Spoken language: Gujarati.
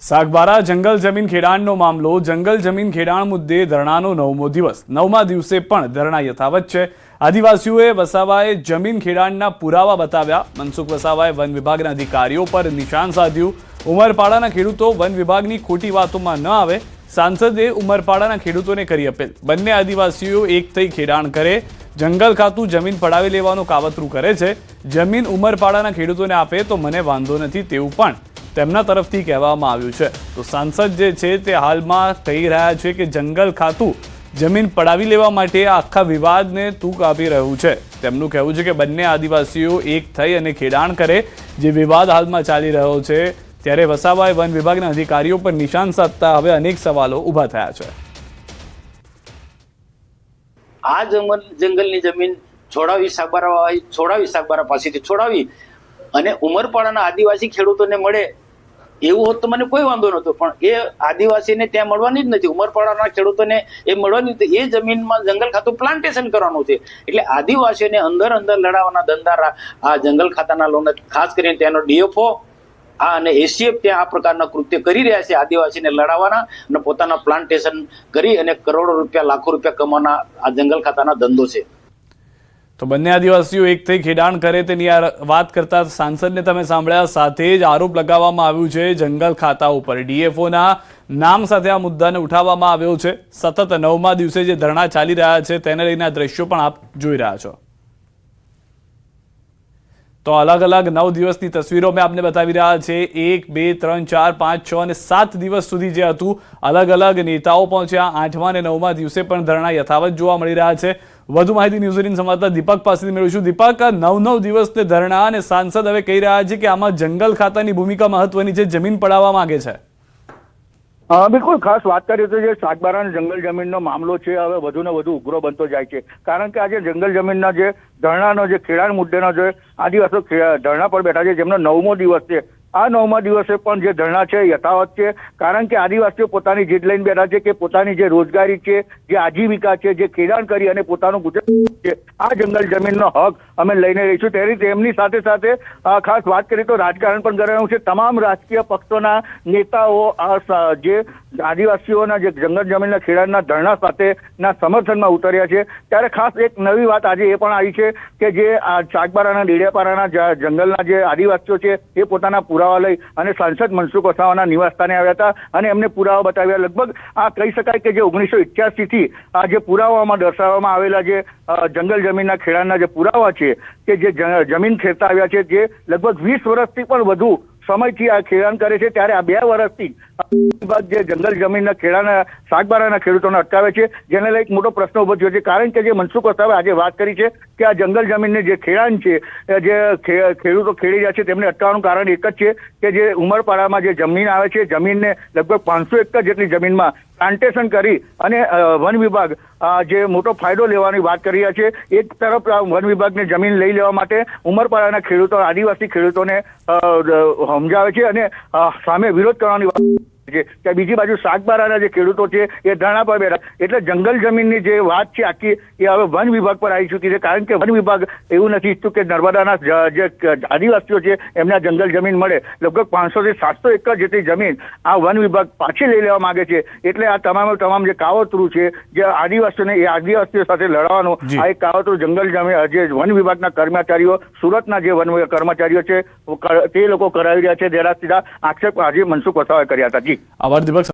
સાગબારા જંગલ જમીન ખેડાણનો મામલો જંગલ જમીન ખેડાણ મુદ્દે ધરણાનો 9મો દિવસ 9મા દિવસે પણ ધરણા યથાવત છે। આદિવાસીઓએ વસાવાએ જમીન ખેડાણના પુરાવા બતાવ્યા। મનસુખ વસાવાએ વન વિભાગના અધિકારીઓ પર નિશાન સાધ્યું। ઉમરપાડાના ખેડૂતો વન વિભાગની ખોટી વાતોમાં ન આવે। સાંસદે ઉમરપાડાના ખેડૂતોને કરી અપીલ। બંને આદિવાસીઓ એક થઈ ખેડાણ કરે। જંગલ ખાતું જમીન પડાવી લેવાનું કાવતરું કરે છે। જમીન ઉમરપાડાના ખેડૂતોને આપે તો મને વાંધો નથી તેવું પણ તેમના તરફથી કહેવામાં આવ્યું છે। તો સાંસદ જે છે તે હાલમાં કહી રહ્યા છે કે જંગલ ખાતું જમીન પડાવી લેવા માટે આખા વિવાદને તૂક આપી રહ્યું છે। તેમનું કહેવું છે કે બંને આદિવાસીઓ એક થઈ અને ખેડાણ કરે। જે વિવાદ હાલમાં ચાલી રહ્યો છે ત્યારે વસાવાએ વન વિભાગના અધિકારીઓ પર નિશાન સાધતા હવે અનેક સવાલો ઊભા થયા છે। આ જંગલની જમીન સાગબારા પાસેથી છોડાવી અને ઉમરપાડાના આદિવાસી ખેડૂતોને મળે એવું હોત તો મને કોઈ વાંધો નહોતો, પણ એ આદિવાસીને ત્યાં મળવાની જ નથી। ઉમરપાડાના ખેડૂતોને એ મળવાની નથી। એ જમીનમાં જંગલ ખાતું પ્લાન્ટેશન કરવાનું છે, એટલે આદિવાસીઓને અંદર લડાવવાના ધંધા આ જંગલ ખાતાના લોન, ખાસ કરીને ત્યાંનો ડીએફઓ અને એસીએફ ત્યાં આ પ્રકારના કૃત્ય કરી રહ્યા છે। આદિવાસીને લડાવવાના અને પોતાના પ્લાન્ટેશન કરી અને કરોડો રૂપિયા લાખો રૂપિયા કમાવાના આ જંગલ ખાતાના ધંધો છે। તો બંને આદિવાસીઓ એક થઈ ખેડાણ કરે તેની વાત કરતા સાંસદને તમે સાંભળ્યા। સાથે જ આરોપ લગાવવામાં આવ્યું છે જંગલ ખાતા ઉપર ડીએફઓના નામ સાથે આ મુદ્દાને ઉઠાવવામાં આવ્યો છે। સતત 9મા દિવસે જે ધરણા ચાલી રહ્યા છે તેને લઈને આ દ્રશ્યો પણ આપ જોઈ રહ્યા છો। તો અલગ અલગ 9 દિવસની તસવીરો મેં આપને બતાવી રહ્યા છે। 1, 2, 3, 4, 5, 6 અને 7 દિવસ સુધી જે હતું અલગ અલગ નેતાઓ પહોંચ્યા। 8મા અને 9મા દિવસે પણ ધરણા યથાવત જોવા મળી રહ્યા છે। વધુ માહિતી ન્યૂઝ 18 સંવાદદાતા દીપક પાસેથી મેળવીશું। દીપક, 9 દિવસને ધરણા અને સાંસદ હવે કહી રહ્યા છે કે આમાં જંગલ ખાતાની ભૂમિકા મહત્વની છે, જમીન પડાવવા માંગે છે। બિલકુલ, ખાસ વાત કરીએ તો જે સાગબારા જંગલ જમીનનો મામલો છે હવે વધુ ને વધુ ઉગ્ર બનતો જાય છે, કારણ કે આજે જંગલ જમીનના જે ધરણાનો જે ખેડાણ મુદ્દેનો જે આદિવાસીઓ ધરણા પર બેઠા છે, જેમનો 9મો દિવસ છે। આ 9મા દિવસે પણ જે ધરણા છે યથાવત છે, કારણ કે આદિવાસીઓ પોતાની જીદ લઈને બેઠા છે કે પોતાની જે રોજગારી છે, જે આજીવિકા છે, જે ખેડાણ કરી અને પોતાનું ગુજરાન છે, આ જંગલ જમીનનો હક અમે લઈને રહીશું। ત્યારે તેમની સાથે સાથે ખાસ વાત કરીએ તો રાજકારણ પણ કરી રહ્યું છે। તમામ રાજકીય પક્ષોના નેતાઓ જે આદિવાસીઓના જે જંગલ જમીનના ખેડાણના ધરણા સાથેના સમર્થનમાં ઉતર્યા છે। ત્યારે ખાસ એક નવી વાત આજે એ પણ આવી છે કે જે સાગબારાના ડેડિયાપાડાના જંગલના જે આદિવાસીઓ છે એ પોતાના પુરાવા લઈ અને સાંસદ મનસુખ વસાવાના નિવાસસ્થાને આવ્યા હતા અને એમને પુરાવા બતાવ્યા। લગભગ આ કહી શકાય કે જે 1981 થી આ જે પુરાવામાં દર્શાવવામાં આવેલા જે જંગલ જમીનના ખેડાણના જે પુરાવા છે કે જે જમીન ખેડતા આવ્યા છે, જે લગભગ 20 વર્ષથી પણ વધુ સમયથી આ ખેડાણ કરે છે। ત્યારે આ 2 વર્ષથી જે જંગલ જમીનના ખેડાણના સાગબારાના ખેડૂતોને અટકાવે છે, જેને લઈ એક મોટો પ્રશ્ન ઉભો થયો છે, કારણ કે જે મનસુખ વસાવે આજે વાત કરી છે કે આ જંગલ જમીનને જે ખેડાણ છે, જે ખેડૂતો ખેડી રહ્યા છે તેમને અટકાવવાનું કારણ એક જ છે કે જે ઉમરપાડામાં જે જમીન આવે છે, જમીનને લગભગ 500 એકર જેટલી જમીનમાં પ્લાન્ટેશન કરી અને વન વિભાગ જે મોટો ફાયદો લેવાની વાત કરી રહ્યા છે। એક તરફ વન વિભાગને જમીન લઈ લેવા માટે ઉમરપાડાના ખેડૂતો આદિવાસી ખેડૂતોને સમજાવે છે અને સામે વિરોધ કરવાની વાત છે। બીજી બાજુ સાગબારાના જે ખેડૂતો છે એ ધરણા પર બેઠા, એટલે જંગલ જમીનની જે વાત છે આખી એ હવે વન વિભાગ પર આવી ચૂકી છે, કારણ કે વન વિભાગ એવું નથી ઈચ્છતું કે નર્મદાના જે આદિવાસીઓ છે એમને જંગલ જમીન મળે। લગભગ 500 થી 700 એકર જેટલી જમીન આ વન વિભાગ પાછી લઈ લેવા માંગે છે। એટલે આ તમામ જે કાવતરું છે જે આદિવાસીઓને એ આદિવાસીઓ સાથે લડવાનું આ એક કાવતરું જંગલ જમીન જે વન વિભાગના કર્મચારીઓ, સુરતના જે વન કર્મચારીઓ છે તે લોકો કરાવી રહ્યા છે, જેના સીધા આક્ષેપ આજે મનસુખ વસાવાએ કર્યા હતા। જી આભાર દીપક।